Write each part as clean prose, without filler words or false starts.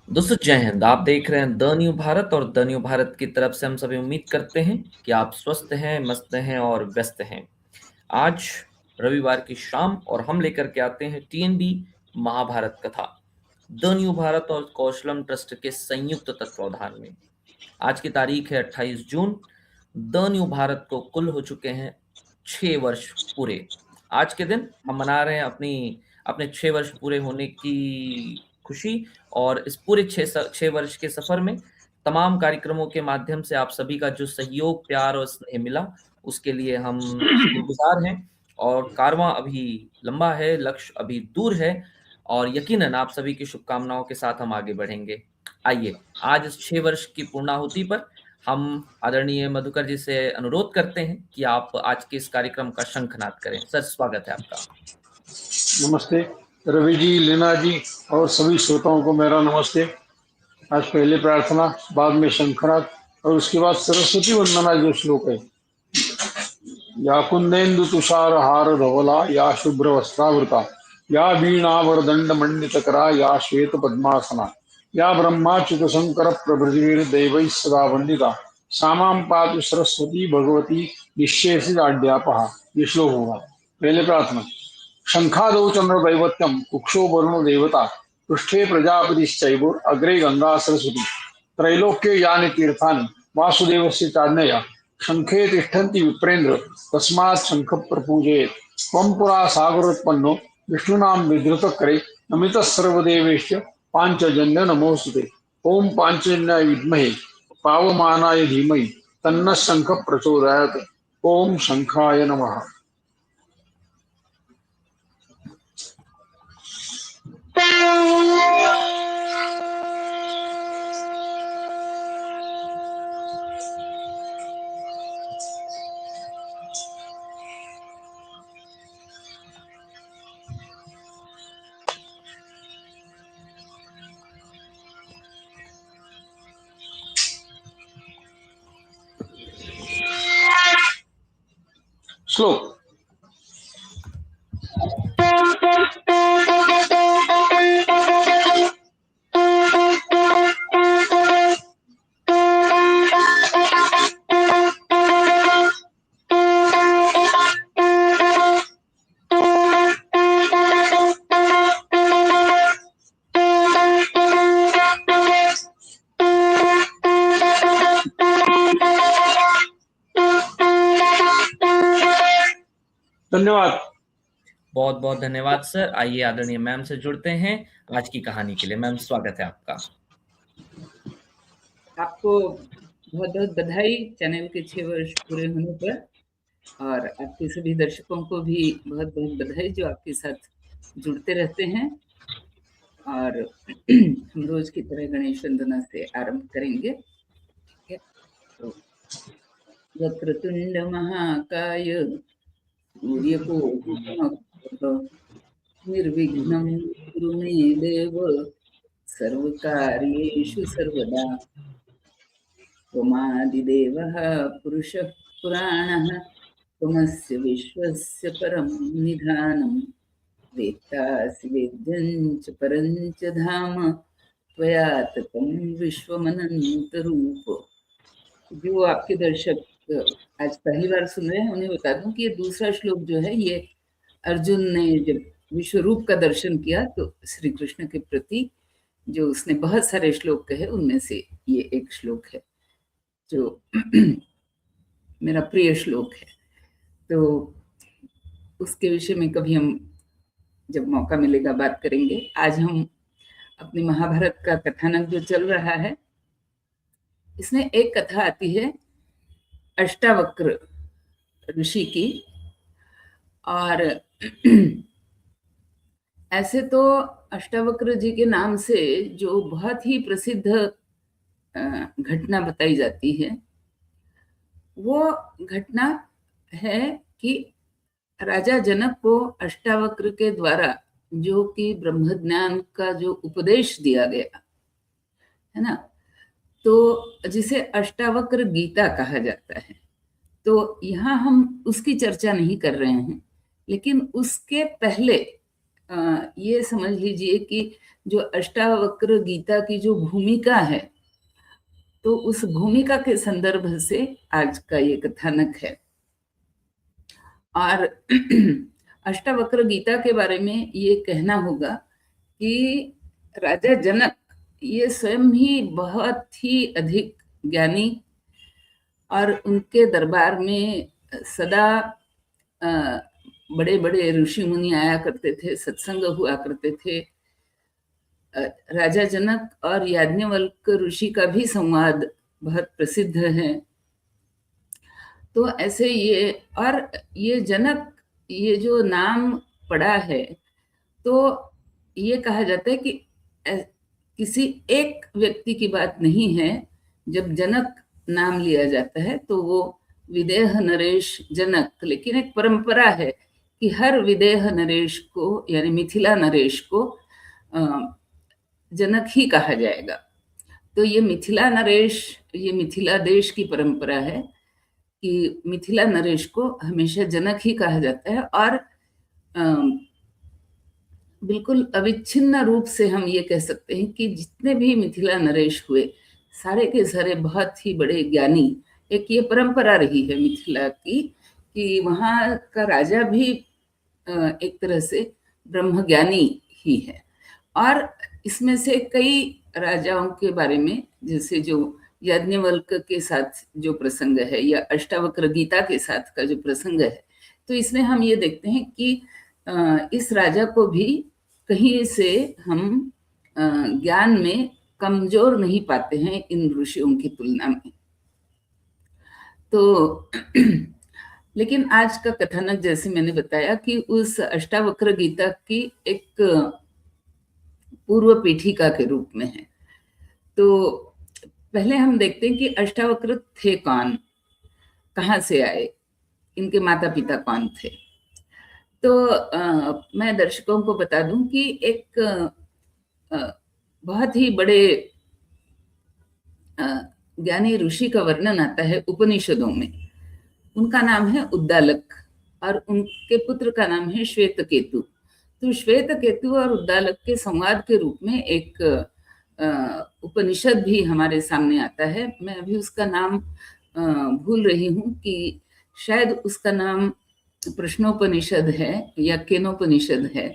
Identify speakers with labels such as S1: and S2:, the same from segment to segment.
S1: दोस्तों जय हिंद। आप देख रहे हैं द न्यू भारत और द न्यू भारत की तरफ से हम सभी उम्मीद करते हैं कि आप स्वस्थ हैं, मस्त हैं और व्यस्त हैं। आज रविवार की शाम और हम लेकर के आते हैं टीएनबी महाभारत कथा द न्यू भारत और कौशलम ट्रस्ट के संयुक्त तत्वावधान में। आज की तारीख है 28 जून। द न्यू भारत को कुल हो चुके हैं 6 वर्ष पूरे। आज के दिन हम मना रहे हैं अपने 6 वर्ष पूरे होने की खुशी। और इस पूरे 6 वर्ष के सफर में तमाम कार्यक्रमों के माध्यम से आप सभी का जो सहयोग, प्यार और स्नेह मिला, उसके लिए हम शुक्रगुजार हैं। और कारवां अभी लंबा है, लक्ष्य अभी दूर है, और यकीनन आप सभी की शुभकामनाओं के साथ हम आगे बढ़ेंगे। आइए आज इस 6 वर्ष की पूर्णाहुति पर हम आदरणीय मधुकर जी से अनुरोध करते हैं कि आप आज के इस कार्यक्रम का शंखनाद करें। सर, स्वागत है आपका।
S2: नमस्ते रवि जी, लीना जी और सभी श्रोताओं को मेरा नमस्ते। आज पहले प्रार्थना, बाद में शंखनाद और उसके बाद सरस्वती वंदना जो श्लोक है। या कुंदेन्दु तुषार हार धवला, या शुभ्र वस्त्रावृता, या वीणावरदंड मंडितकरा, या श्वेत पद्मासना, या ब्रह्माच्युत शंकर प्रभृतिर् दैवैः सदा वंदिता, सामां पातु सरस्वती भगवती निश्चेषिताढ्यापहा। ये श्लोक होगा। पहले प्रार्थना। शंखादौ चंद्रदैवत्यम कुक्षो वरुणो देवता, पृष्ठे प्रजापतिश्चैव अग्रे गंगा सरस्वती, त्रैलोक्ये यानि तीर्थानि वासुदेवस्य चाज्ञया, शंखे तिष्ठन्ति विप्रेन्द्र तस्मात् शंख प्रपूजयेत्। त्वं पुरा सागरोत्पन्नो विष्णुनां विधृतकरे, नमितः सर्वदेवेश्च पांचजन्य नमोस्तुते। ओम पांचजन्याय विद्महे पावमानाय धीमहि तन्नः शंख प्रचोदयात्। ओम शंखाय नमः। श्लोक। धन्यवाद।
S1: बहुत बहुत धन्यवाद सर। आइए आदरणीय मैम से जुड़ते हैं आज की कहानी के लिए। मैम, स्वागत है आपका।
S3: आपको बहुत बहुत बधाई चैनल के 6 वर्ष पूरे होने पर, और आपके सभी दर्शकों को भी बहुत बहुत बधाई जो आपके साथ जुड़ते रहते हैं। और हम रोज की तरह गणेश वंदना से आरंभ करेंगे। ठीक है, तो वक्रतुंड महाकाय सूर्यकोटि समप्रभ निर्विघ्नं कुरु मे देव सर्वकार्येषु सर्वदा। त्वमादिदेवः पुरुषः पुराणः, त्वमस्य विश्वस्य परं निधानं। वेत्तासि वेद्यं च परं च धाम, त्वया ततं विश्वमनन्तरूप। जो आपके दर्शक आज पहली बार सुन रहे हैं, उन्हें बता दूं कि ये दूसरा श्लोक जो है, ये अर्जुन ने जब विश्वरूप का दर्शन किया तो श्री कृष्ण के प्रति जो उसने बहुत सारे श्लोक कहे, उनमें से ये एक श्लोक है जो मेरा प्रिय श्लोक है। तो उसके विषय में कभी हम जब मौका मिलेगा बात करेंगे। आज हम अपने महाभारत का कथानक जो चल रहा है, इसमें एक कथा आती है अष्टावक्र ऋषि की। और ऐसे तो अष्टावक्र जी के नाम से जो बहुत ही प्रसिद्ध घटना बताई जाती है, वो घटना है कि राजा जनक को अष्टावक्र के द्वारा जो कि ब्रह्म ज्ञान का जो उपदेश दिया गया है ना, तो जिसे अष्टावक्र गीता कहा जाता है। तो यहाँ हम उसकी चर्चा नहीं कर रहे हैं, लेकिन उसके पहले ये समझ लीजिए कि जो अष्टावक्र गीता की जो भूमिका है, तो उस भूमिका के संदर्भ से आज का ये कथानक है। और अष्टावक्र गीता के बारे में ये कहना होगा कि राजा जनक ये स्वयं ही बहुत ही अधिक ज्ञानी, और उनके दरबार में सदा बड़े बड़े ऋषि मुनि आया करते थे, सत्संग हुआ करते थे। राजा जनक और याज्ञवल्क्य ऋषि का भी संवाद बहुत प्रसिद्ध है। तो ऐसे ये, और ये जनक, ये जो नाम पड़ा है, तो ये कहा जाता है कि किसी एक व्यक्ति की बात नहीं है। जब जनक नाम लिया जाता है तो वो विदेह नरेश जनक, लेकिन एक परंपरा है कि हर विदेह नरेश को, यानी मिथिला नरेश को जनक ही कहा जाएगा। तो ये मिथिला नरेश, ये मिथिला देश की परंपरा है कि मिथिला नरेश को हमेशा जनक ही कहा जाता है। और बिल्कुल अविच्छिन्न रूप से हम ये कह सकते हैं कि जितने भी मिथिला नरेश हुए, सारे के सारे बहुत ही बड़े ज्ञानी। एक ये परंपरा रही है मिथिला की कि वहाँ का राजा भी एक तरह से ब्रह्मज्ञानी ही है। और इसमें से कई राजाओं के बारे में, जैसे जो याज्ञवल्क्य के साथ जो प्रसंग है या अष्टावक्र गीता के साथ का जो प्रसंग है, तो इसमें हम ये देखते हैं कि इस राजा को भी कहीं से हम ज्ञान में कमजोर नहीं पाते हैं इन ऋषियों की तुलना में। तो लेकिन आज का कथानक, जैसे मैंने बताया, कि उस अष्टावक्र गीता की एक पूर्व पीठिका के रूप में है। तो पहले हम देखते हैं कि अष्टावक्र थे कौन, कहाँ से आए, इनके माता पिता कौन थे। तो मैं दर्शकों को बता दूं कि एक बहुत ही बड़े ज्ञानी ऋषि का वर्णन आता है उपनिषदों में। उनका नाम है उद्दालक, और उनके पुत्र का नाम है श्वेतकेतु। तो श्वेतकेतु और उद्दालक के संवाद के रूप में एक उपनिषद भी हमारे सामने आता है। मैं अभी उसका नाम भूल रही हूँ कि शायद उसका नाम प्रश्नोपनिषद है या केनोपनिषद है,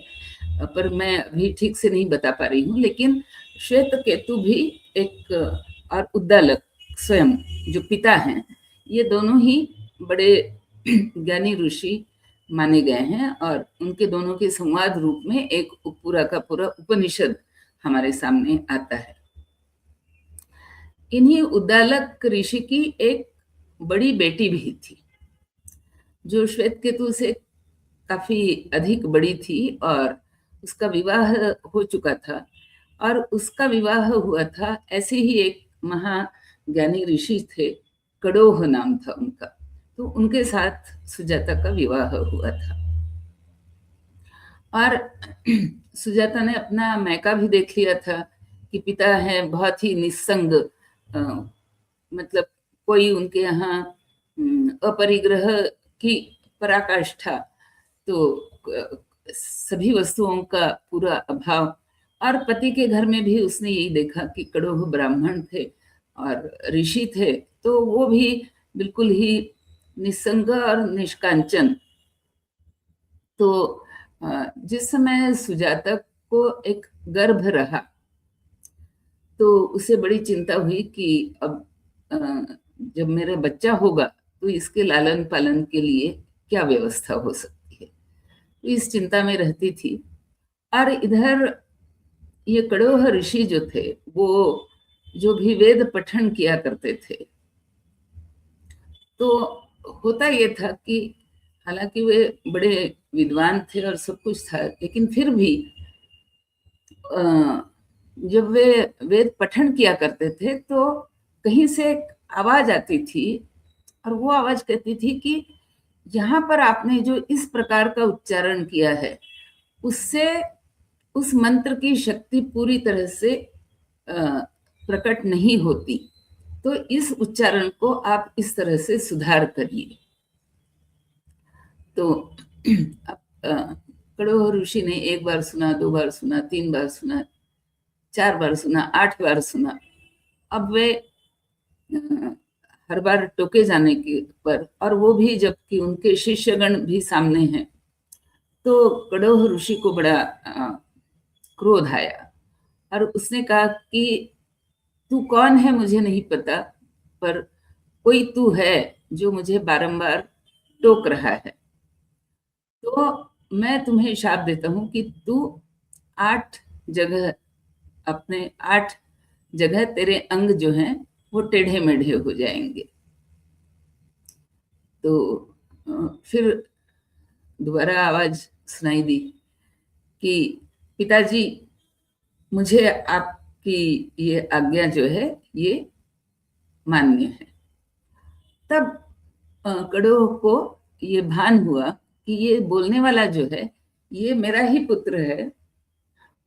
S3: पर मैं अभी ठीक से नहीं बता पा रही हूँ। लेकिन श्वेतकेतु भी एक, और उद्दालक स्वयं जो पिता हैं, ये दोनों ही बड़े ज्ञानी ऋषि माने गए हैं, और उनके दोनों के संवाद रूप में एक पूरा का पूरा उपनिषद हमारे सामने आता है। इन्हीं उद्दालक ऋषि की एक बड़ी बेटी भी थी, जो श्वेतकेतु से काफी अधिक बड़ी थी, और उसका विवाह हो चुका था। और उसका विवाह हुआ था, ऐसे ही एक महाज्ञानी ऋषि थे, कड़ोह नाम था उनका, तो उनके साथ सुजाता का विवाह हुआ था। और सुजाता ने अपना मैका भी देख लिया था कि पिता है बहुत ही निस्संग, मतलब कोई उनके यहाँ अपरिग्रह की पराकाष्ठा, तो सभी वस्तुओं का पूरा अभाव। और पति के घर में भी उसने यही देखा कि कड़ोह ब्राह्मण थे और ऋषि थे, तो वो भी बिल्कुल ही निस्संग और निष्कांचन। तो जिस समय सुजाता को एक गर्भ रहा, तो उसे बड़ी चिंता हुई कि अब जब मेरा बच्चा होगा तो इसके लालन पालन के लिए क्या व्यवस्था हो सकती है, तो इस चिंता में रहती थी। और इधर ये कड़ोह ऋषि जो थे, वो जो भी वेद पठन किया करते थे, तो होता ये था कि हालांकि वे बड़े विद्वान थे और सब कुछ था, लेकिन फिर भी जब वे वेद पठन किया करते थे तो कहीं से एक आवाज आती थी, और वो आवाज कहती थी कि यहाँ पर आपने जो इस प्रकार का उच्चारण किया है, उससे उस मंत्र की शक्ति पूरी तरह से प्रकट नहीं होती, तो इस उच्चारण को आप इस तरह से सुधार करिए। तो कड़ोह ऋषि ने 1 बार सुना, 2 बार सुना, 3 बार सुना, 4 बार सुना, 8 बार सुना। अब वे हर बार टोके जाने के पर, और वो भी जबकि उनके शिष्यगण भी सामने हैं, तो कड़ोह ऋषि को बड़ा क्रोध आया और उसने कहा कि तू कौन है मुझे नहीं पता, पर कोई तू है जो मुझे बारंबार टोक रहा है, तो मैं तुम्हें शाप देता हूं कि तू 8 जगह, अपने 8 जगह तेरे अंग जो हैं वो टेढ़े मेढ़े हो जाएंगे। तो फिर दोबारा आवाज सुनाई दी कि पिताजी, मुझे आपकी ये आज्ञा जो है ये मान्य है। तब कड़ोह को ये भान हुआ कि ये बोलने वाला जो है ये मेरा ही पुत्र है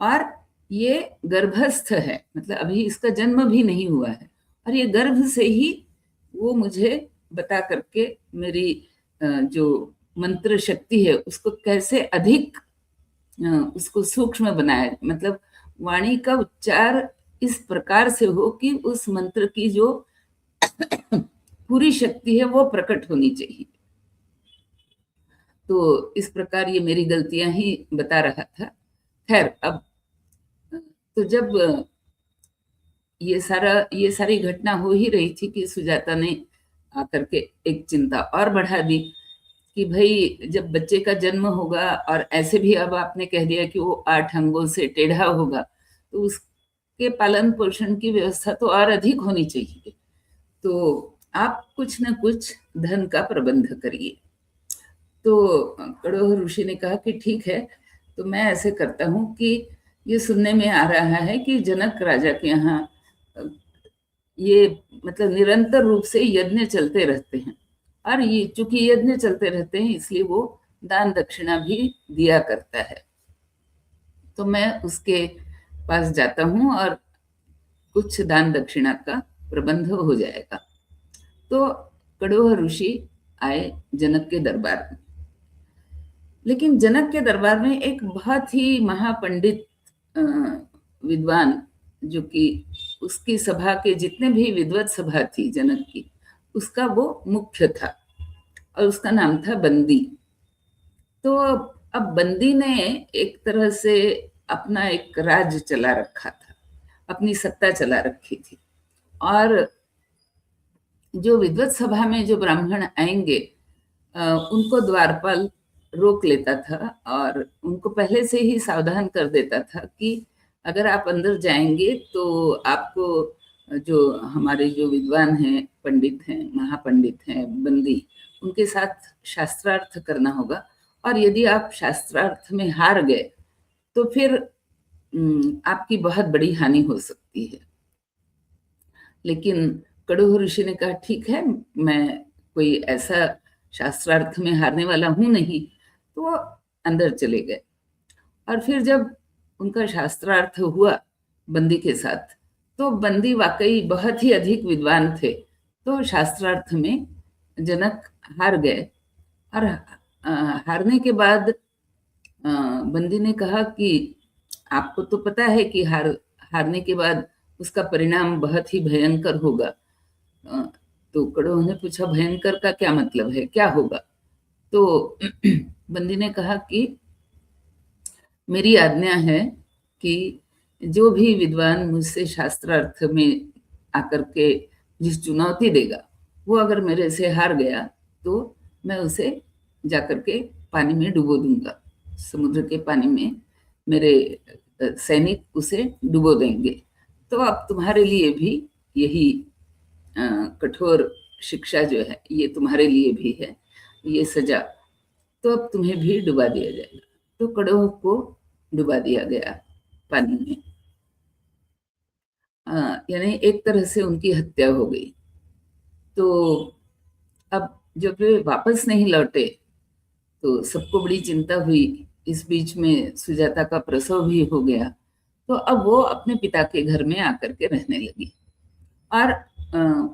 S3: और ये गर्भस्थ है, मतलब अभी इसका जन्म भी नहीं हुआ है, और ये गर्भ से ही वो मुझे बता करके मेरी जो मंत्र शक्ति है उसको कैसे अधिक उसको सूक्ष्म बनाए, मतलब वाणी का उच्चार इस प्रकार से हो कि उस मंत्र की जो पूरी शक्ति है वो प्रकट होनी चाहिए। तो इस प्रकार ये मेरी गलतियां ही बता रहा था। खैर, अब तो जब ये सारी घटना हो ही रही थी कि सुजाता ने आकर के एक चिंता और बढ़ा दी कि भाई जब बच्चे का जन्म होगा और ऐसे भी अब आपने कह दिया कि वो 8 अंगों से टेढ़ा होगा, तो उसके पालन पोषण की व्यवस्था तो और अधिक होनी चाहिए, तो आप कुछ न कुछ धन का प्रबंध करिए। तो कड़ोह ऋषि ने कहा कि ठीक है, तो मैं ऐसे करता हूँ कि ये सुनने में आ रहा है कि जनक राजा के यहाँ ये मतलब निरंतर रूप से यज्ञ चलते रहते हैं, और ये चूंकि यज्ञ चलते रहते हैं इसलिए वो दान दक्षिणा भी दिया करता है, तो मैं उसके पास जाता हूँ और कुछ दान दक्षिणा का प्रबंध हो जाएगा। तो कड़ोह ऋषि आए जनक के दरबार में, लेकिन जनक के दरबार में एक बहुत ही महापंडित विद्वान, जो कि उसकी सभा के जितने भी विद्वत सभा थी जनक की, उसका वो मुख्य था और उसका नाम था बंदी। तो अब बंदी ने एक तरह से अपना एक राज चला रखा था, अपनी सत्ता चला रखी थी, और जो विद्वत सभा में जो ब्राह्मण आएंगे उनको द्वारपाल रोक लेता था और उनको पहले से ही सावधान कर देता था कि अगर आप अंदर जाएंगे तो आपको जो हमारे जो विद्वान हैं, पंडित हैं, महापंडित हैं, बंदी, उनके साथ शास्त्रार्थ करना होगा, और यदि आप शास्त्रार्थ में हार गए तो फिर आपकी बहुत बड़ी हानि हो सकती है। लेकिन कड़ोह ऋषि ने कहा ठीक है, मैं कोई ऐसा शास्त्रार्थ में हारने वाला हूं नहीं, तो वो अंदर चले गए। और फिर जब उनका शास्त्रार्थ हुआ बंदी के साथ, तो बंदी वाकई बहुत ही अधिक विद्वान थे, तो शास्त्रार्थ में जनक हार गए, और हारने के बाद बंदी ने कहा कि आपको तो पता है कि हारने के बाद उसका परिणाम बहुत ही भयंकर होगा। तो कड़ोह ने पूछा भयंकर का क्या मतलब है, क्या होगा? तो बंदी ने कहा कि मेरी आज्ञा है कि जो भी विद्वान मुझसे शास्त्रार्थ में आकर के जिस चुनौती देगा, वो अगर मेरे से हार गया तो मैं उसे जाकर के पानी में डुबो दूंगा, समुद्र के पानी में मेरे सैनिक उसे डुबो देंगे। तो अब तुम्हारे लिए भी यही कठोर शिक्षा जो है ये तुम्हारे लिए भी है, ये सजा, तो अब तुम्हें भी डुबा दिया जाएगा। तो कड़ोह को डुबा दिया गया पानी में, यानी एक तरह से उनकी हत्या हो गई। तो अब जब वे वापस नहीं लौटे तो सबको बड़ी चिंता हुई। इस बीच में सुजाता का प्रसव भी हो गया, तो अब वो अपने पिता के घर में आकर के रहने लगी, और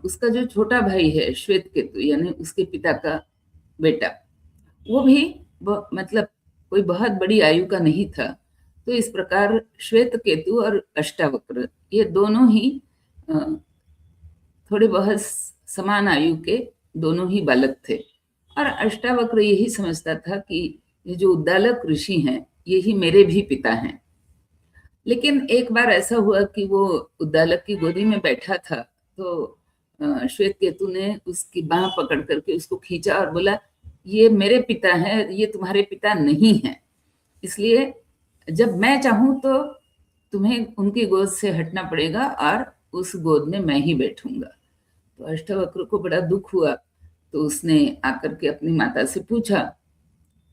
S3: उसका जो छोटा भाई है श्वेतकेतु, यानी उसके पिता का बेटा, वो भी मतलब कोई बहुत बड़ी आयु का नहीं था। तो इस प्रकार श्वेत केतु और अष्टावक्र ये दोनों ही थोड़े बहुत समान आयु के दोनों ही बालक थे। और अष्टावक्र यही समझता था कि ये जो उद्दालक ऋषि हैं यही मेरे भी पिता हैं। लेकिन एक बार ऐसा हुआ कि वो उद्दालक की गोदी में बैठा था, तो श्वेत केतु ने उसकी बाह पकड़ करके उसको खींचा और बोला, ये मेरे पिता हैं, ये तुम्हारे पिता नहीं हैं, इसलिए जब मैं चाहूं तो तुम्हें उनकी गोद से हटना पड़ेगा और उस गोद में मैं ही बैठूंगा। तो अष्टावक्र को बड़ा दुख हुआ, तो उसने आकर के अपनी माता से पूछा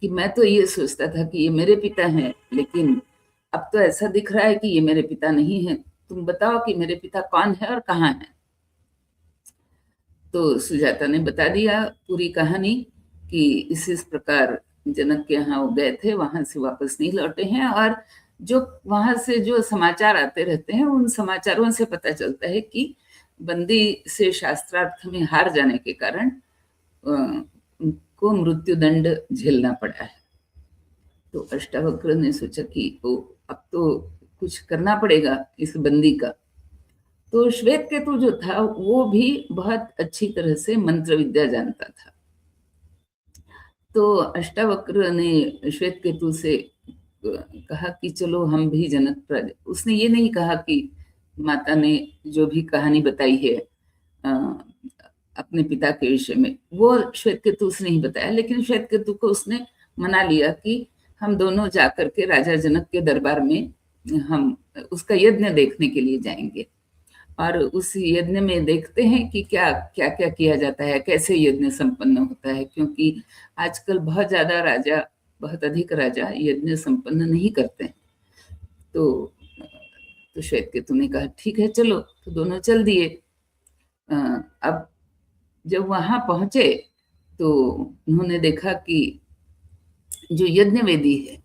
S3: कि मैं तो ये सोचता था कि ये मेरे पिता हैं, लेकिन अब तो ऐसा दिख रहा है कि ये मेरे पिता नहीं है, तुम बताओ कि मेरे पिता कौन है और कहाँ है। तो सुजाता ने बता दिया पूरी कहानी कि इस प्रकार जनक के यहाँ वो गए थे, वहां से वापस नहीं लौटे हैं, और जो वहां से जो समाचार आते रहते हैं उन समाचारों से पता चलता है कि बंदी से शास्त्रार्थ में हार जाने के कारण उनको मृत्युदंड झेलना पड़ा है। तो अष्टावक्र ने सोचा कि अब तो कुछ करना पड़ेगा इस बंदी का। तो श्वेत केतु जो था वो भी बहुत अच्छी तरह से मंत्र विद्या जानता था। तो अष्टावक्र ने श्वेत केतु से कहा कि चलो हम भी जनक, उसने ये नहीं कहा कि माता ने जो भी कहानी बताई है अपने पिता के विषय में, वो श्वेत केतु उसने नहीं बताया, लेकिन श्वेत केतु को उसने मना लिया कि हम दोनों जाकर के राजा जनक के दरबार में हम उसका यज्ञ देखने के लिए जाएंगे, और उस यज्ञ में देखते हैं कि क्या क्या क्या किया जाता है, कैसे यज्ञ संपन्न होता है, क्योंकि आजकल बहुत ज्यादा राजा, बहुत अधिक राजा यज्ञ संपन्न नहीं करते हैं। तो श्वेत केतु ने कहा ठीक है चलो, तो दोनों चल दिए। अब जब वहां पहुंचे तो उन्होंने देखा कि जो यज्ञ वेदी है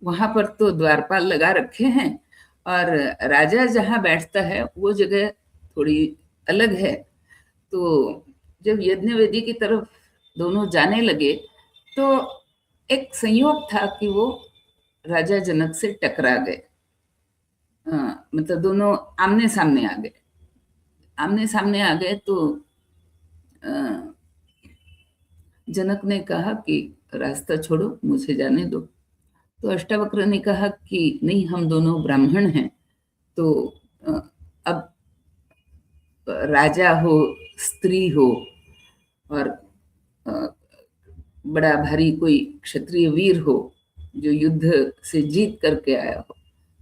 S3: वहां पर तो द्वारपाल लगा रखे हैं, और राजा जहां बैठता है वो जगह थोड़ी अलग है। तो जब यज्ञ वेदी की तरफ दोनों जाने लगे तो एक संयोग था कि वो राजा जनक से टकरा गए, मतलब दोनों आमने सामने आ गए। आमने सामने आ गए तो जनक ने कहा कि रास्ता छोड़ो, मुझे जाने दो। तो अष्टावक्र ने कहा कि नहीं, हम दोनों ब्राह्मण हैं, तो अब राजा हो, स्त्री हो, और बड़ा भारी कोई क्षत्रिय वीर हो जो युद्ध से जीत करके आया हो,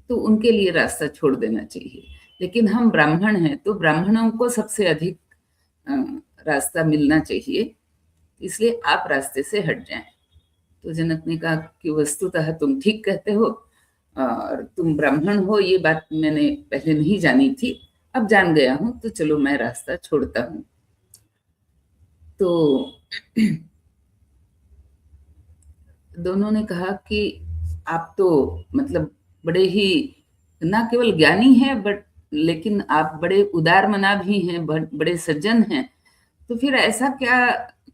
S3: तो उनके लिए रास्ता छोड़ देना चाहिए, लेकिन हम ब्राह्मण हैं तो ब्राह्मणों को सबसे अधिक रास्ता मिलना चाहिए, इसलिए आप रास्ते से हट जाएं। तो जनक ने कहा कि वस्तुतः तुम ठीक कहते हो, और तुम ब्राह्मण हो ये बात मैंने पहले नहीं जानी थी, अब जान गया हूं, तो चलो मैं रास्ता छोड़ता हूं। तो दोनों ने कहा कि आप तो मतलब बड़े ही ना केवल ज्ञानी हैं, बट लेकिन आप बड़े उदार मना भी हैं, बड़े सज्जन हैं, तो फिर ऐसा क्या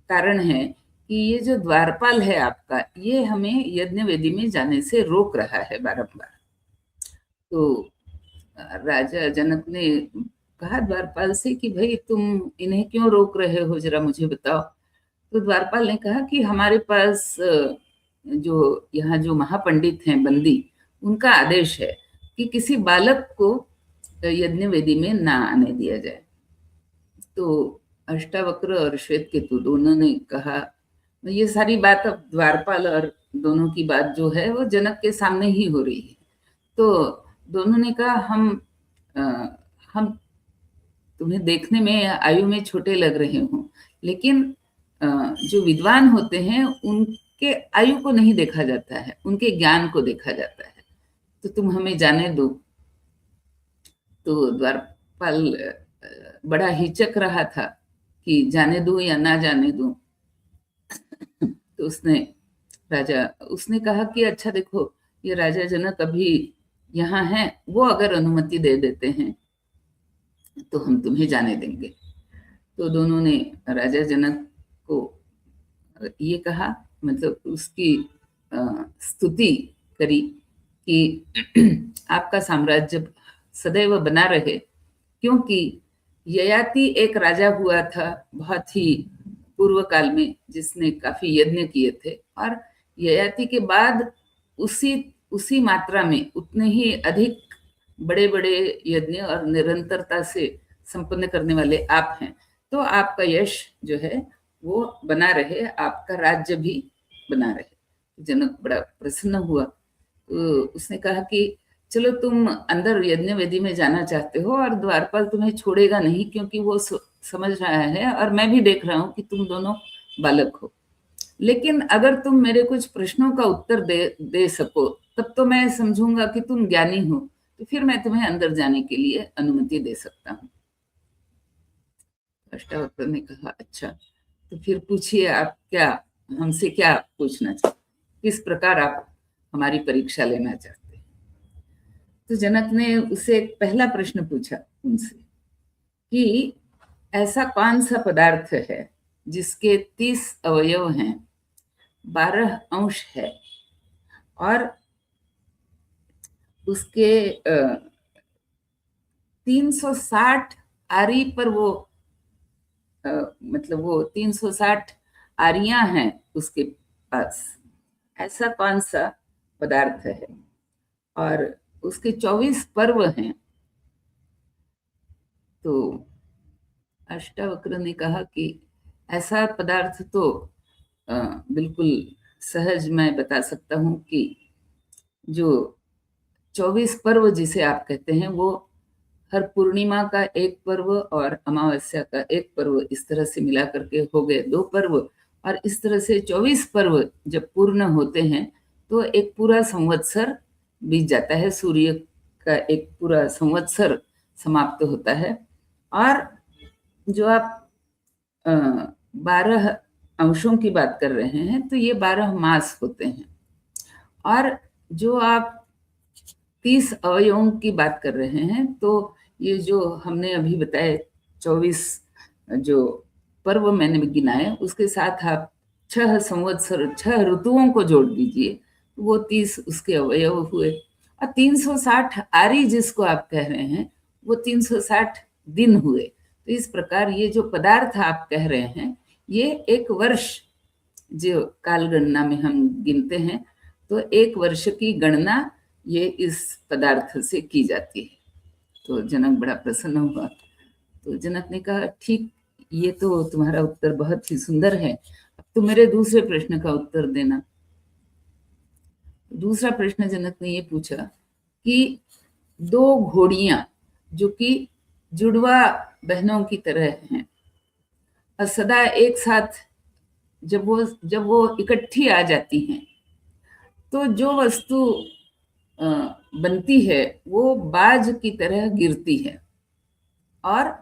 S3: कारण है कि ये जो द्वारपाल है आपका, ये हमें यज्ञ वेदी में जाने से रोक रहा है बारंबार। तो राजा जनक ने कहा द्वारपाल से कि भाई तुम इन्हें क्यों रोक रहे हो, जरा मुझे बताओ। तो द्वारपाल ने कहा कि हमारे पास जो यहाँ जो महापंडित हैं बंदी, उनका आदेश है कि किसी बालक को यज्ञ वेदी में ना आने दिया जाए। तो अष्टावक्र और श्वेत केतु दोनों ने कहा, ये सारी बात अब द्वारपाल और दोनों की बात जो है वो जनक के सामने ही हो रही है। तो दोनों ने कहा हम तुम्हें देखने में आयु में छोटे लग रहे हो, लेकिन जो विद्वान होते हैं उनके आयु को नहीं देखा जाता है, उनके ज्ञान को देखा जाता है, तो तुम हमें जाने दो। तो द्वारपाल बड़ा हिचक रहा था कि जाने दूं या ना जाने दूं। तो उसने कहा कि अच्छा देखो, ये राजा जनक अभी यहाँ हैं, वो अगर अनुमति दे देते हैं तो हम तुम्हें जाने देंगे। तो दोनों ने राजा जनक को ये कहा, मतलब उसकी स्तुति करी कि आपका साम्राज्य सदैव बना रहे, क्योंकि ययाति एक राजा हुआ था बहुत ही पूर्व काल में, जिसने काफी यज्ञ किए थे, और ययाति के बाद उसी मात्रा में उतने ही अधिक बड़े बड़े यज्ञ और निरंतरता से संपन्न करने वाले आप हैं। तो आपका यश जो है वो बना रहे, आपका राज्य भी बना रहे। जनक बड़ा प्रसन्न हुआ। तो उसने कहा कि चलो तुम अंदर यज्ञ वेदी में जाना चाहते हो और द्वारपाल तुम्हें छोड़ेगा नहीं, क्योंकि वो समझ रहा है और मैं भी देख रहा हूं कि तुम दोनों बालक हो, लेकिन अगर तुम मेरे कुछ प्रश्नों का उत्तर दे सको तब तो मैं समझूंगा कि तुम ज्ञानी हो, तो फिर मैं तुम्हें अंदर जाने के लिए अनुमति दे सकता हूँ। अष्टावक्र ने कहा अच्छा, तो फिर पूछिए आप हमसे क्या पूछना चाहते, किस प्रकार आप हमारी परीक्षा लेना चाहते हैं। तो जनक ने उसे एक पहला प्रश्न पूछा उनसे कि ऐसा कौन सा पदार्थ है जिसके 30 अवयव हैं, 12 अंश है और उसके 360 आरी पर वो मतलब वो 360 आरियां हैं उसके पास, ऐसा कौन सा पदार्थ है, और उसके 24 पर्व हैं। तो अष्टावक्र ने कहा कि ऐसा पदार्थ तो बिल्कुल सहज मैं बता सकता हूँ कि जो 24 पर्व जिसे आप कहते हैं, वो हर पूर्णिमा का एक पर्व और अमावस्या का एक पर्व, इस तरह से मिला करके हो गए 2 पर्व, और इस तरह से 24 पर्व जब पूर्ण होते हैं तो एक पूरा संवत्सर बीत जाता है, सूर्य का एक पूरा संवत्सर समाप्त होता है। और जो आप 12 अंशों की बात कर रहे हैं तो ये 12 मास होते हैं, और जो आप 30 अवयवों की बात कर रहे हैं तो ये जो हमने अभी बताए 24 जो पर्व मैंने गिनाए, उसके साथ आप 6 संवत्सर 6 ऋतुओं को जोड़ दीजिए, वो 30 उसके अवयव हुए। और 360 आरी जिसको आप कह रहे हैं वो 360 दिन हुए। तो इस प्रकार ये जो पदार्थ आप कह रहे हैं, ये एक वर्ष जो काल गणना में हम गिनते हैं, तो एक वर्ष की गणना ये इस पदार्थ से की जाती है। तो जनक बड़ा प्रसन्न हुआ। तो जनक ने कहा ठीक, ये तो तुम्हारा उत्तर बहुत ही सुंदर है, अब तो मेरे दूसरे प्रश्न का उत्तर देना। दूसरा प्रश्न जनक ने ये पूछा कि 2 घोड़ियां जो कि जुड़वा बहनों की तरह हैं और सदा एक साथ जब वो इकट्ठी आ जाती हैं तो जो वस्तु बनती है वो बाज की तरह गिरती है, और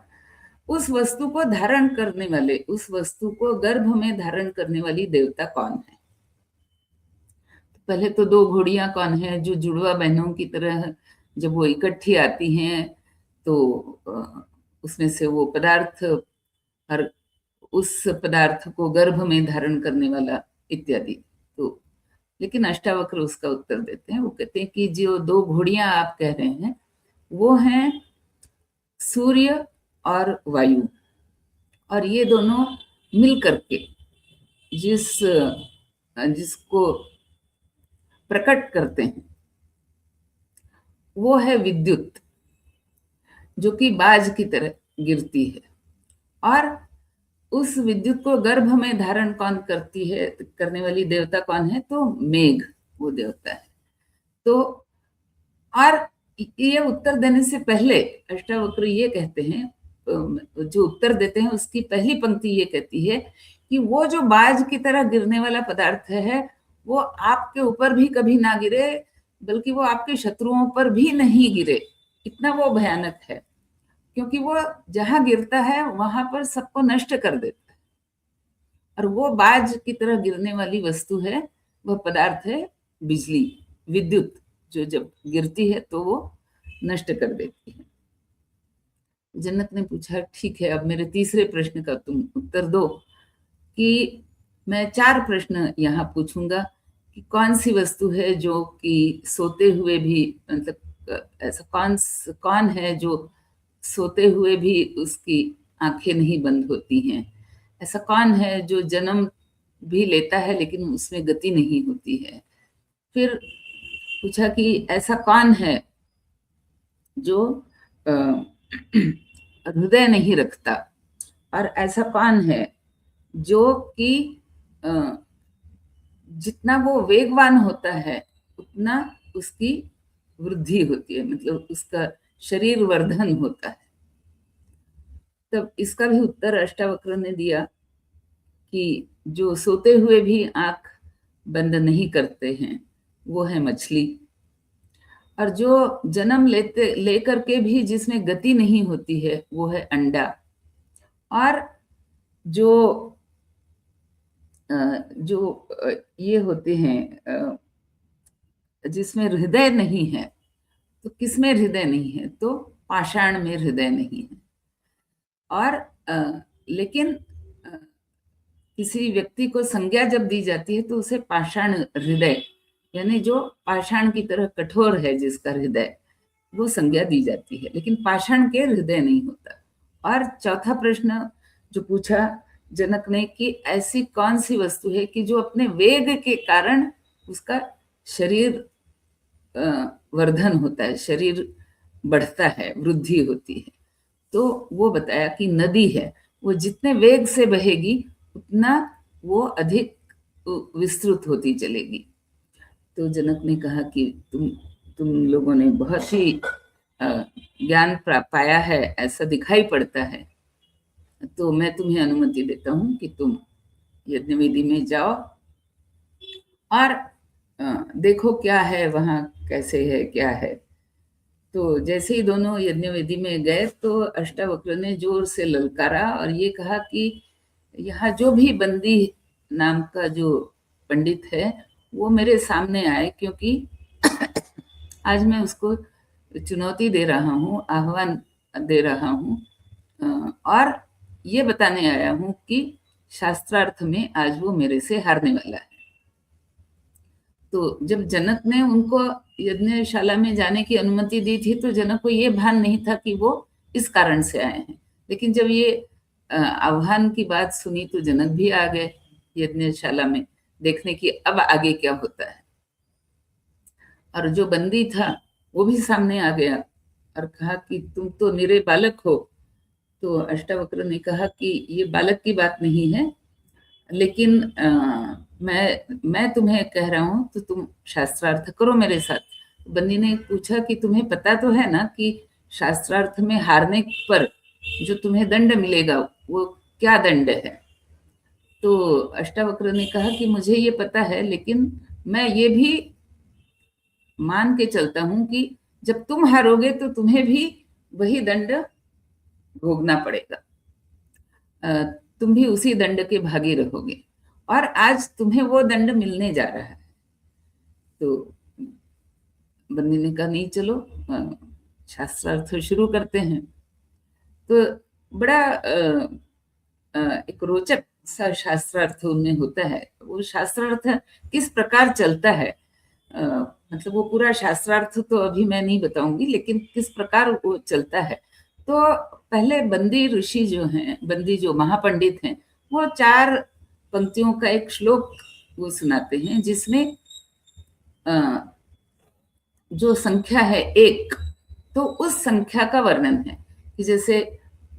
S3: उस वस्तु को धारण करने वाले, उस वस्तु को गर्भ में धारण करने वाली देवता कौन है। पहले तो 2 घोड़ियां कौन है जो जुड़वा बहनों की तरह जब वो इकट्ठी आती हैं तो उसमें से वो पदार्थ और उस पदार्थ को गर्भ में धारण करने वाला इत्यादि। तो लेकिन अष्टावक्र उसका उत्तर देते हैं, वो कहते हैं कि जो 2 घोड़ियां आप कह रहे हैं वो हैं सूर्य और वायु, और ये दोनों मिल करके जिसको प्रकट करते हैं वो है विद्युत, जो कि बाज की तरह गिरती है। और उस विद्युत को गर्भ में धारण कौन करती है, करने वाली देवता कौन है, तो मेघ वो देवता है। तो और ये उत्तर देने से पहले अष्टावक्र ये कहते हैं, जो उत्तर देते हैं उसकी पहली पंक्ति ये कहती है कि वो जो बाज की तरह गिरने वाला पदार्थ है वो आपके ऊपर भी कभी ना गिरे, बल्कि वो आपके शत्रुओं पर भी नहीं गिरे, इतना वो भयानक है, क्योंकि वो जहां गिरता है वहां पर सबको नष्ट कर देता है। और वो बाज की तरह गिरने वाली वस्तु है, वह पदार्थ है बिजली, विद्युत, जो जब गिरती है तो वो नष्ट कर देती है। जनक ने पूछा ठीक है, अब मेरे तीसरे प्रश्न का तुम उत्तर दो, कि मैं 4 प्रश्न यहाँ पूछूंगा, कि कौन सी वस्तु है जो कि सोते हुए भी, मतलब ऐसा कौन है जो सोते हुए भी उसकी आंखें नहीं बंद होती हैं, ऐसा कौन है जो जन्म भी लेता है लेकिन उसमें गति नहीं होती है। फिर पूछा कि ऐसा कौन है जो अ, हृदय नहीं रखता, और ऐसा कौन है जो कि अ, जितना वो वेगवान होता है उतना उसकी वृद्धि होती है, मतलब उसका शरीर वर्धन होता है। तब इसका भी उत्तर अष्टावक्र ने दिया कि जो सोते हुए भी आंख बंद नहीं करते हैं वो है मछली, और जो जन्म लेकर के भी जिसमें गति नहीं होती है वो है अंडा, और जो ये होते हैं जिसमें हृदय नहीं है, तो किसमें हृदय नहीं है, तो पाषाण में हृदय नहीं है। और लेकिन किसी व्यक्ति को संज्ञा जब दी जाती है तो उसे पाषाण हृदय, यानी जो पाषाण की तरह कठोर है जिसका हृदय, वो संज्ञा दी जाती है, लेकिन पाषाण के हृदय नहीं होता। और चौथा प्रश्न जो पूछा जनक ने कि ऐसी कौन सी वस्तु है कि जो अपने वेग के कारण उसका शरीर वर्धन होता है, शरीर बढ़ता है, वृद्धि होती है, तो वो बताया कि नदी है, वो जितने वेग से बहेगी उतना वो अधिक विस्तृत होती चलेगी। तो जनक ने कहा कि तुम लोगों ने बहुत ही ज्ञान पाया है, ऐसा दिखाई पड़ता है, तो मैं तुम्हें अनुमति देता हूँ कि तुम यज्ञ वेदी में जाओ और देखो क्या है वहाँ, कैसे है, क्या है। तो जैसे ही दोनों यज्ञ वेदी में गए तो अष्टावक्र ने जोर से ललकारा और ये कहा कि यहाँ जो भी बंदी नाम का जो पंडित है वो मेरे सामने आए, क्योंकि आज मैं उसको चुनौती दे रहा हूँ, आह्वान दे रहा हूँ, और ये बताने आया हूँ कि शास्त्रार्थ में आज वो मेरे से हारने वाला है। तो जब जनक ने उनको यज्ञशाला में जाने की अनुमति दी थी तो जनक को ये भान नहीं था कि वो इस कारण से आए हैं, लेकिन जब ये आह्वान की बात सुनी तो जनक भी आ गए यज्ञशाला में देखने की अब आगे क्या होता है। और जो बंदी था वो भी सामने आ गया और कहा कि तुम तो निरे बालक हो। तो अष्टावक्र ने कहा कि ये बालक की बात नहीं है, लेकिन मैं तुम्हें कह रहा हूँ तो तुम शास्त्रार्थ करो मेरे साथ। बंदी ने पूछा कि तुम्हें पता तो है ना कि शास्त्रार्थ में हारने पर जो तुम्हें दंड मिलेगा वो क्या दंड है। तो अष्टावक्र ने कहा कि मुझे ये पता है, लेकिन मैं ये भी मान के चलता हूँ कि जब तुम हारोगे तो तुम्हें भी वही दंड भोगना पड़ेगा, तुम भी उसी दंड के भागी रहोगे, और आज तुम्हें वो दंड मिलने जा रहा है। तो बंदी ने कहा नहीं, चलो शास्त्रार्थ शुरू करते हैं। तो बड़ा एक रोचक सा शास्त्रार्थ उनमें होता है। वो शास्त्रार्थ किस प्रकार चलता है, मतलब वो पूरा शास्त्रार्थ तो अभी मैं नहीं बताऊंगी, लेकिन किस प्रकार वो चलता है। तो पहले बंदी ऋषि जो हैं, बंदी जो महापंडित हैं, वो 4 पंक्तियों का एक श्लोक वो सुनाते हैं जिसमें जो संख्या है 1, तो उस संख्या का वर्णन है कि जैसे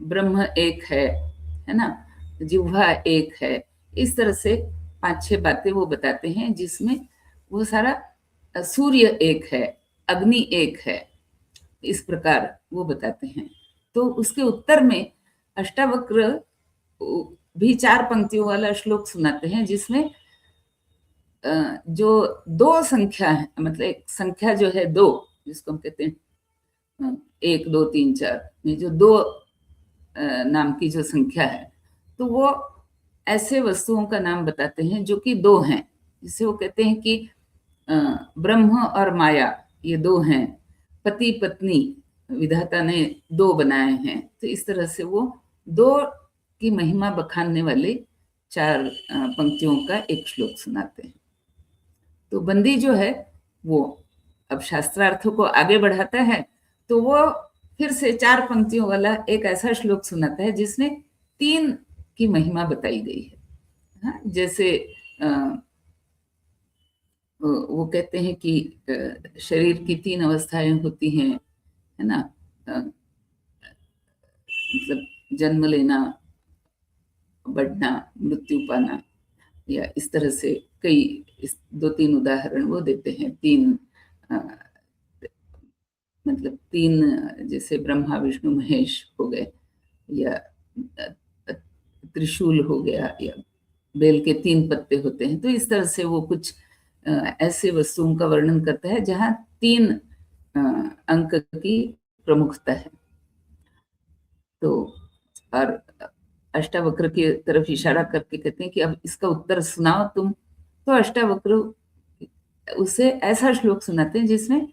S3: ब्रह्म एक है ना, जिह्वा एक है, इस तरह से 5-6 बातें वो बताते हैं जिसमें वो सारा, सूर्य एक है, अग्नि एक है, इस प्रकार वो बताते हैं। तो उसके उत्तर में अष्टावक्र भी 4 पंक्तियों वाला श्लोक सुनाते हैं जिसमें जो 2 संख्या है, मतलब एक संख्या जो है 2, जिसको हम कहते हैं 1 2 3 4 में जो 2 नाम की जो संख्या है, तो वो ऐसे वस्तुओं का नाम बताते हैं जो कि 2 हैं, जिसे वो कहते हैं कि ब्रह्म और माया ये 2 हैं, पति पत्नी विधाता ने 2 बनाए हैं। तो इस तरह से वो 2 की महिमा बखानने वाले 4 पंक्तियों का एक श्लोक सुनाते हैं। तो बंदी जो है वो अब शास्त्रार्थों को आगे बढ़ाता है, तो वो फिर से 4 पंक्तियों वाला एक ऐसा श्लोक सुनाता है जिसमें 3 की महिमा बताई गई है। हाँ, जैसे वो कहते हैं कि शरीर की 3 अवस्थाएं होती हैं, है ना, मतलब जन्म लेना, बढ़ना, मृत्यु पाना, या इस तरह से कई 2-3 उदाहरण वो देते हैं। 3 मतलब 3 जैसे ब्रह्मा विष्णु महेश हो गए, या त्रिशूल हो गया, या बेल के 3 पत्ते होते हैं। तो इस तरह से वो कुछ ऐसे वस्तुओं का वर्णन करता है जहाँ 3 अंक की प्रमुखता है। तो और अष्टावक्र की तरफ इशारा करके कहते हैं कि अब इसका उत्तर सुनाओ तुम। तो अष्टावक्र उसे ऐसा श्लोक सुनाते हैं जिसमें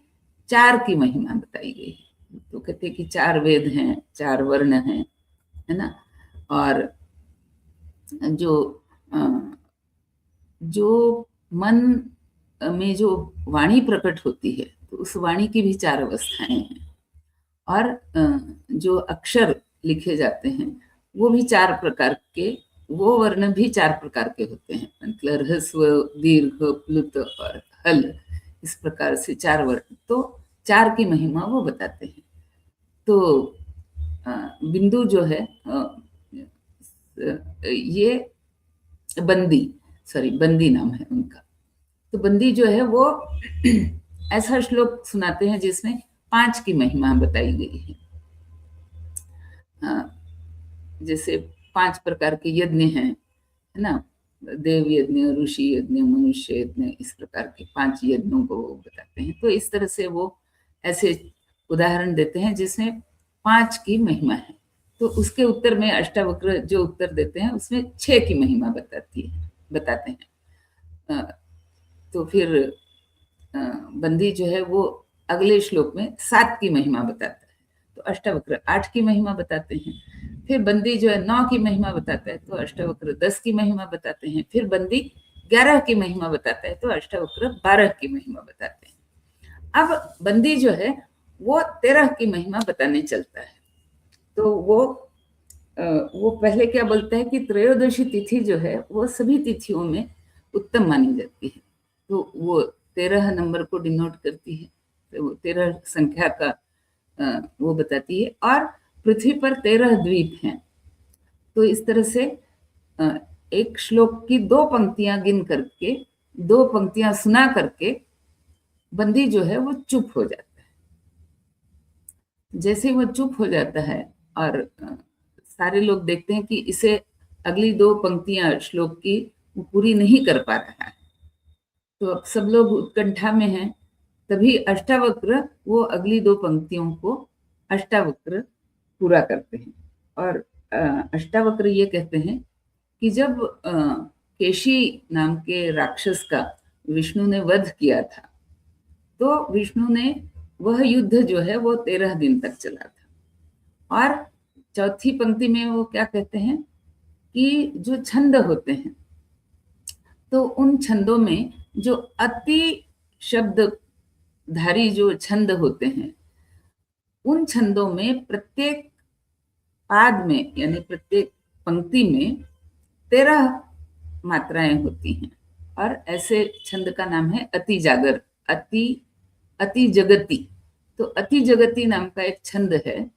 S3: 4 की महिमा बताई गई है। तो कहते हैं कि 4 वेद हैं, 4 वर्ण हैं, है ना, और जो जो मन में जो वाणी प्रकट होती है, तो उस वाणी की भी 4 अवस्थाएं हैं, और जो अक्षर लिखे जाते हैं वो भी 4 प्रकार के, वो वर्ण भी 4 प्रकार के होते हैं, मतलब ह्रस्व, दीर्घ, प्लुत और हल, इस प्रकार से 4 वर्ण। तो 4 की महिमा वो बताते हैं। तो बिंदु जो है ये बंदी नाम है उनका। तो बंदी जो है वो ऐसा श्लोक सुनाते हैं जिसमें 5 की महिमा बताई गई है। जैसे 5 प्रकार के यज्ञ हैं, है ना, देव यज्ञ, ऋषि यज्ञ, मनुष्य यज्ञ, इस प्रकार के 5 यज्ञों को वो बताते हैं। तो इस तरह से वो ऐसे उदाहरण देते हैं जिसमें 5 की महिमा है। तो उसके उत्तर में अष्टावक्र जो उत्तर देते हैं उसमें 6 की महिमा बताते हैं। तो फिर बंदी जो है वो अगले श्लोक में 7 की महिमा बताता है। तो अष्टावक्र 8 की महिमा बताते हैं। फिर बंदी जो है 9 की महिमा बताता है, तो अष्टावक्र 10 की महिमा बताते हैं। फिर बंदी 11 की महिमा बताता है, तो अष्टावक्र 12 की महिमा बताते हैं। अब बंदी जो है वो 13 की महिमा बताने चलता है। तो वो पहले क्या बोलता है कि त्रयोदशी तिथि जो है वो सभी तिथियों में उत्तम मानी जाती है। तो वो 13 नंबर को डिनोट करती है, तो वो 13 संख्या का वो बताती है। और पृथ्वी पर 13 द्वीप हैं। तो इस तरह से एक श्लोक की 2 पंक्तियां गिन करके, 2 पंक्तियां सुना करके बंदी जो है वो चुप हो जाता है। जैसे वो चुप हो जाता है और सारे लोग देखते हैं कि इसे अगली 2 पंक्तियां श्लोक की वो पूरी नहीं कर पा रहा है, तो अब सब लोग उत्कंठा में हैं। तभी अष्टावक्र वो अगली 2 पंक्तियों को अष्टावक्र पूरा करते हैं। और अष्टावक्र ये कहते हैं कि जब केशी नाम के राक्षस का विष्णु ने वध किया था, तो विष्णु ने वह युद्ध जो है वो 13 दिन तक चला था। और चौथी पंक्ति में वो क्या कहते हैं कि जो छंद होते हैं, तो उन छंदों में जो अति शब्दधारी जो छंद होते हैं, उन छंदों में प्रत्येक पाद में यानी प्रत्येक पंक्ति में 13 मात्राएं होती हैं। और ऐसे छंद का नाम है अति जागर, अति जगती। तो अति जगती नाम का एक छंद है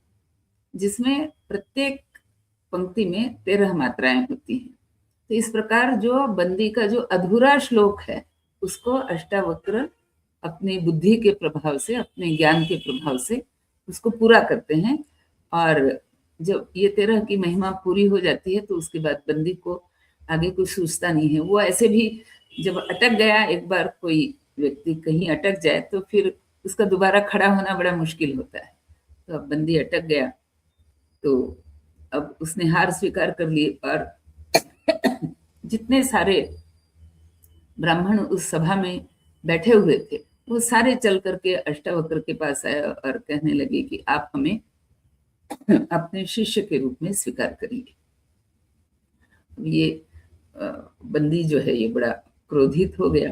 S3: जिसमें प्रत्येक पंक्ति में 13 मात्राएं होती हैं। तो इस प्रकार जो बंदी का जो अधूरा श्लोक है उसको अष्टावक्र अपनी बुद्धि के प्रभाव से, अपने ज्ञान के प्रभाव से उसको पूरा करते हैं। और जब ये 13 की महिमा पूरी हो जाती है तो उसके बाद बंदी को आगे कुछ सूझता नहीं है। वो ऐसे भी जब अटक गया, एक बार कोई व्यक्ति कहीं अटक जाए तो फिर उसका दोबारा खड़ा होना बड़ा मुश्किल होता है। तो अब बंदी अटक गया, तो अब उसने हार स्वीकार कर ली। और जितने सारे ब्राह्मण उस सभा में बैठे हुए थे वो सारे चल करके अष्टावक्र के पास आए और कहने लगे कि आप हमें अपने शिष्य के रूप में स्वीकार करिए। ये बंदी जो है ये बड़ा क्रोधित हो गया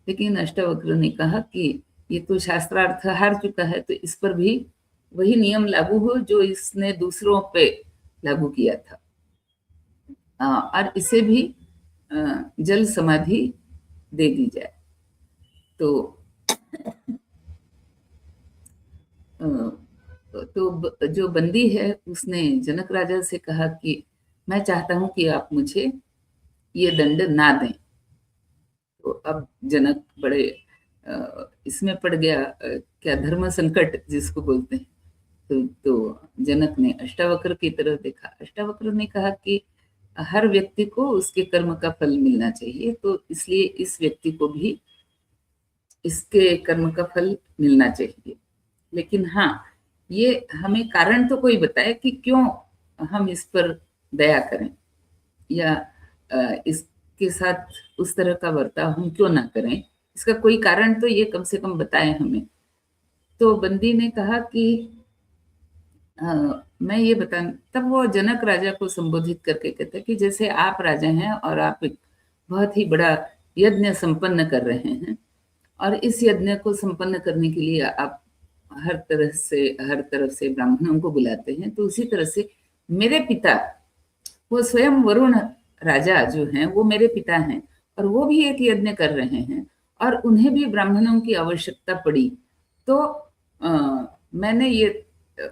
S3: लेकिन अष्टावक्र ने कहा कि ये तो शास्त्रार्थ हार चुका है, तो इस पर भी वही नियम लागू हो जो इसने दूसरों पे लागू किया था। और इसे भी जल समाधि दे दी जाए। तो जो बंदी है उसने जनक राजा से कहा कि मैं चाहता हूं कि आप मुझे ये दंड ना दें। तो अब जनक बड़े इसमें पड़ गया, क्या धर्म संकट जिसको बोलते हैं। तो जनक ने अष्टावक्र की तरफ देखा। अष्टावक्र ने कहा कि हर व्यक्ति को उसके कर्म का फल मिलना चाहिए, तो इसलिए इस व्यक्ति को भी इसके कर्म का फल मिलना चाहिए। लेकिन हाँ, ये हमें कारण तो कोई बताए कि क्यों हम इस पर दया करें, या इसके साथ उस तरह का बर्ताव हम क्यों ना करें, इसका कोई कारण तो ये कम से कम बताए हमें। तो बंदी ने कहा कि मैं ये बता, तब वो जनक राजा को संबोधित करके कहते कि जैसे आप राजा हैं और आप एक बहुत ही बड़ा यज्ञ संपन्न कर रहे हैं, और इस यज्ञ को संपन्न करने के लिए आप हर तरफ से ब्राह्मणों को बुलाते हैं, तो उसी तरह से मेरे पिता, वो स्वयं वरुण राजा जो हैं, वो मेरे पिता हैं, और वो भी एक यज्ञ कर रहे हैं, और उन्हें भी ब्राह्मणों की आवश्यकता पड़ी। तो मैंने ये,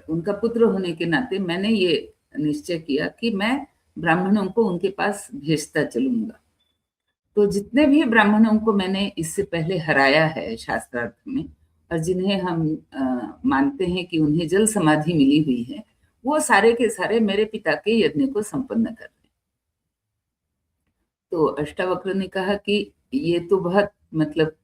S3: उनका पुत्र होने के नाते मैंने ये निश्चय किया कि मैं ब्राह्मणों को उनके पास भेजता चलूंगा। तो जितने भी ब्राह्मणों को मैंने इससे पहले हराया है शास्त्रार्थ में, और जिन्हें हम मानते हैं कि उन्हें जल समाधि मिली हुई है, वो सारे के सारे मेरे पिता के यज्ञ को संपन्न कर रहे हैं। तो अष्टावक्र ने कहा कि ये तो बहुत, मतलब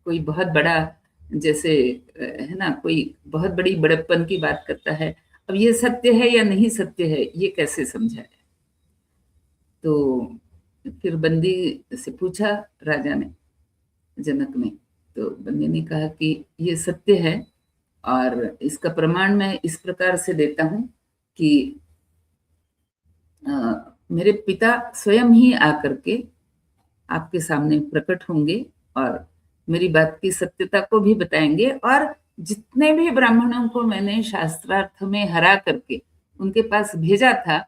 S3: कोई बहुत बड़ा, जैसे है ना, कोई बहुत बड़ी बड़प्पन की बात करता है। अब ये सत्य है या नहीं सत्य है, ये कैसे समझाए। तो फिर बंदी से पूछा राजा ने, जनक ने। तो बंदी ने कहा कि ये सत्य है, और इसका प्रमाण मैं इस प्रकार से देता हूं कि मेरे पिता स्वयं ही आकर के आपके सामने प्रकट होंगे और मेरी बात की सत्यता को भी बताएंगे, और जितने भी ब्राह्मणों को मैंने शास्त्रार्थ में हरा करके उनके पास भेजा था,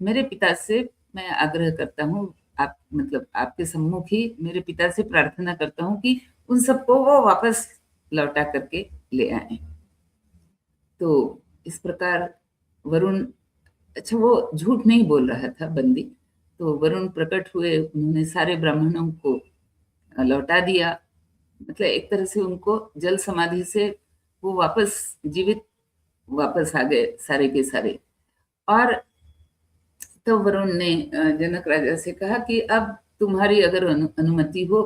S3: मेरे पिता से मैं आग्रह करता हूँ, आप मतलब आपके सम्मुख ही मेरे पिता से प्रार्थना करता हूँ कि उन सबको वो वापस लौटा करके ले आए। तो इस प्रकार वरुण, अच्छा वो झूठ नहीं बोल रहा था बंदी, तो वरुण प्रकट हुए, उन्होंने सारे ब्राह्मणों को लौटा दिया, मतलब एक तरह से उनको जल समाधि से वो वापस जीवित वापस आ गए सारे के सारे। और तो वरुण ने जनक राजा से कहा कि अब तुम्हारी अगर अनुमति हो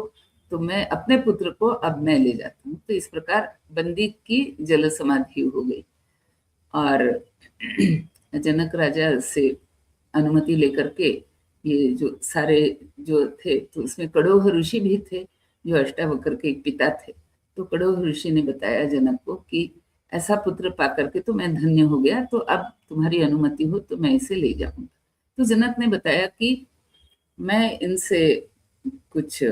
S3: तो मैं अपने पुत्र को अब मैं ले जाता हूँ। तो इस प्रकार बंदी की जल समाधि हो गई, और जनक राजा से अनुमति लेकर के ये जो सारे जो थे, तो उसमें कड़ोह ऋषि भी थे जो अष्टावक्र के एक पिता थे। तो कड़ोह ऋषि ने बताया जनक को कि ऐसा पुत्र पाकर के तो मैं धन्य हो गया, तो अब तुम्हारी अनुमति हो तो मैं इसे ले जाऊंगा। तो जनक ने बताया कि मैं इनसे कुछ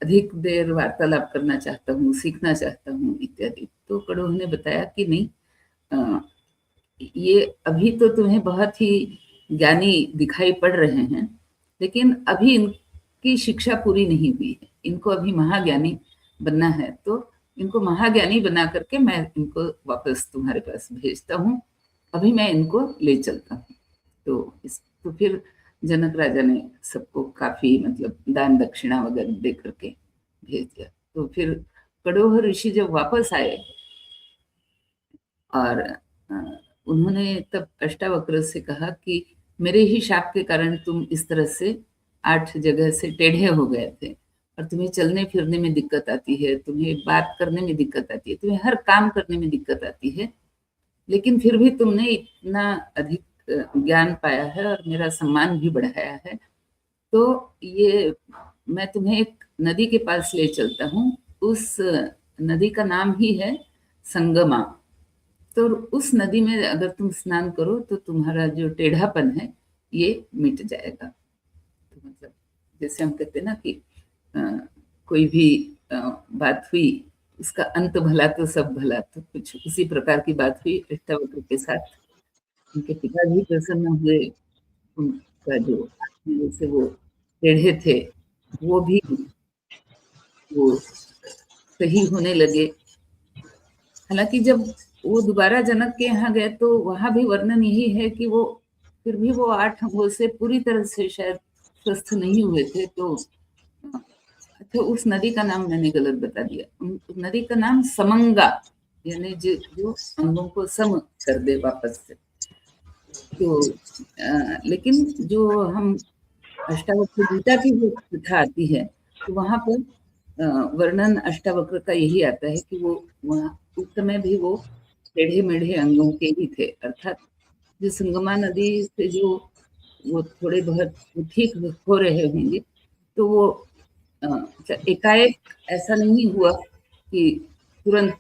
S3: अधिक देर वार्तालाप करना चाहता हूँ, सीखना चाहता हूँ इत्यादि। तो कड़ोह ने बताया कि नहीं, ये अभी तो तुम्हें बहुत ही ज्ञानी दिखाई पड़ रहे हैं, लेकिन अभी इनकी शिक्षा पूरी नहीं हुई है, इनको अभी महाज्ञानी बनना है, तो इनको महाज्ञानी बना करके मैं इनको वापस तुम्हारे पास भेजता हूँ, अभी मैं इनको ले चलता हूँ। तो फिर जनक राजा ने सबको काफी मतलब दान दक्षिणा वगैरह दे करके भेज दिया। तो फिर कड़ोह ऋषि जब वापस आए, और उन्होंने तब अष्टावक्र से कहा कि मेरे ही शाप के कारण तुम इस तरह से 8 जगह से टेढ़े हो गए थे, और तुम्हें चलने फिरने में दिक्कत आती है, तुम्हें बात करने में दिक्कत आती है, तुम्हें हर काम करने में दिक्कत आती है, लेकिन फिर भी तुमने इतना अधिक ज्ञान पाया है और मेरा सम्मान भी बढ़ाया है। तो ये मैं तुम्हें एक नदी के पास ले चलता हूँ, उस नदी का नाम ही है संगमा। तो उस नदी में अगर तुम स्नान करो तो तुम्हारा जो टेढ़ापन है ये मिट जाएगा। तो मतलब जैसे हम कहते हैं ना कि कोई भी बात हुई, उसका अंत भला तो सब भला, तो कुछ उसी प्रकार की बात हुई अष्टावक्र के साथ। उनके पिताजी प्रसन्न हुए, उनका जो आत्मा से वो टेढ़े थे वो भी वो सही होने लगे। हालांकि जब वो दोबारा जनक के यहाँ गए तो वहां भी वर्णन यही है कि वो फिर भी वो 8 अंगों से पूरी तरह से शायद स्वस्थ नहीं हुए थे। तो अच्छा, उस नदी का नाम मैंने गलत बता दिया। उस नदी का नाम समंगा, यानी जो अंगों को सम कर दे वापस से। तो लेकिन जो हम अष्टावक्र गीता की जो कथा आती है तो वहां पर वर्णन अष्टावक्र का यही आता है कि वो वहाँ उस समय भी वो टेढ़े मेढ़े अंगों के ही थे, अर्थात जो संगमा नदी से जो वो थोड़े बहुत ठीक हो रहे होंगे, तो वो एकाएक ऐसा नहीं हुआ कि तुरंत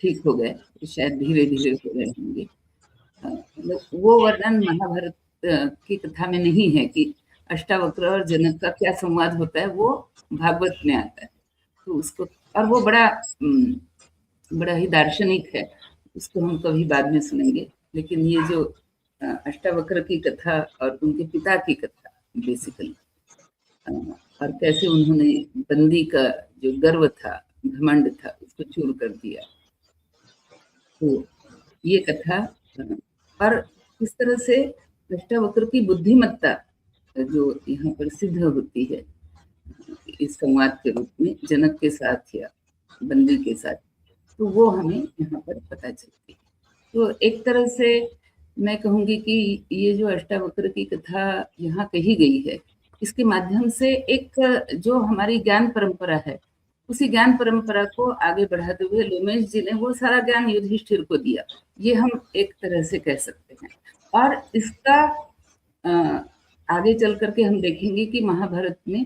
S3: ठीक हो गए, शायद धीरे धीरे हो रहे होंगे। वो वर्णन महाभारत की कथा में नहीं है कि अष्टावक्र और जनक का क्या संवाद होता है, वो भागवत में आता है। तो उसको, और वो बड़ा ही दार्शनिक है, उसको हम कभी बाद में सुनेंगे। लेकिन ये जो अष्टावक्र की कथा और उनके पिता की कथा बेसिकली, और कैसे उन्होंने बंदी का जो गर्व था, घमंड था, उसको चूर कर दिया, तो ये कथा। और इस तरह से अष्टावक्र की बुद्धिमत्ता जो यहाँ पर सिद्ध होती है इस संवाद के रूप में जनक के साथ या बंदी के साथ, तो वो हमें यहाँ पर पता चलती है। तो एक तरह से मैं कहूँगी कि ये जो अष्टावक्र की कथा यहाँ कही गई है, इसके माध्यम से एक जो हमारी ज्ञान परंपरा है, उसी ज्ञान परंपरा को आगे बढ़ाते हुए लोमेश जी ने वो सारा ज्ञान युधिष्ठिर को दिया, ये हम एक तरह से कह सकते हैं। और इसका आगे चल करके हम देखेंगे कि महाभारत में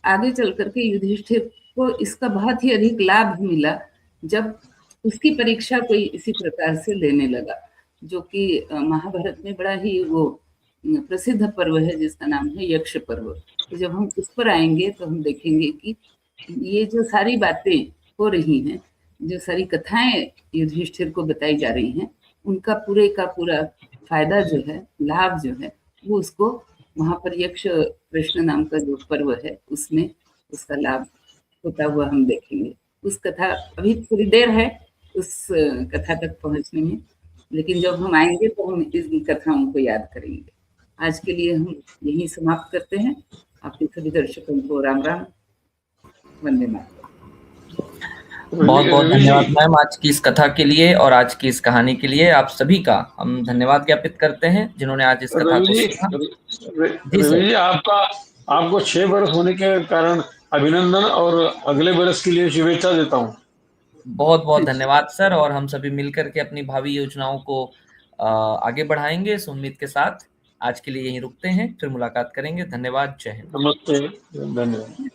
S3: आगे चल करके युधिष्ठिर को इसका बहुत ही अधिक लाभ मिला जब उसकी परीक्षा कोई इसी प्रकार से लेने लगा, जो कि महाभारत में बड़ा ही वो प्रसिद्ध पर्व है जिसका नाम है यक्ष पर्व। तो जब हम उस पर आएंगे तो हम देखेंगे कि ये जो सारी बातें हो रही हैं, जो सारी कथाएं युधिष्ठिर को बताई जा रही हैं, उनका पूरे का पूरा फायदा जो है, लाभ जो है, वो उसको वहां पर यक्ष कृष्ण नाम का जो पर्व है उसमें उसका लाभ होता हुआ हम देखेंगे। उस कथा, अभी थोड़ी देर है उस कथा तक पहुंचने में, लेकिन जब हम आएंगे तो हम इस कथाओं को याद करेंगे। आज के लिए हम यहीं समाप्त करते हैं। आपके सभी दर्शकों को राम राम, वंदे मातरम।
S1: बहुत बहुत धन्यवाद मैम आज की इस कथा के लिए और आज की इस कहानी के लिए। आप सभी का हम धन्यवाद ज्ञापित करते हैं जिन्होंने आज इस कथा को सुना।
S2: रवि जी, आपको 6 बरस होने के कारण अभिनंदन और अगले बरस के लिए शुभेच्छा देता हूँ।
S1: बहुत बहुत धन्यवाद सर, और हम सभी मिलकर के अपनी भावी योजनाओं को आगे बढ़ाएंगे इस उम्मीद के साथ। आज के लिए यहीं रुकते हैं, फिर मुलाकात करेंगे। धन्यवाद, जय हिंद।
S2: नमस्ते, धन्यवाद।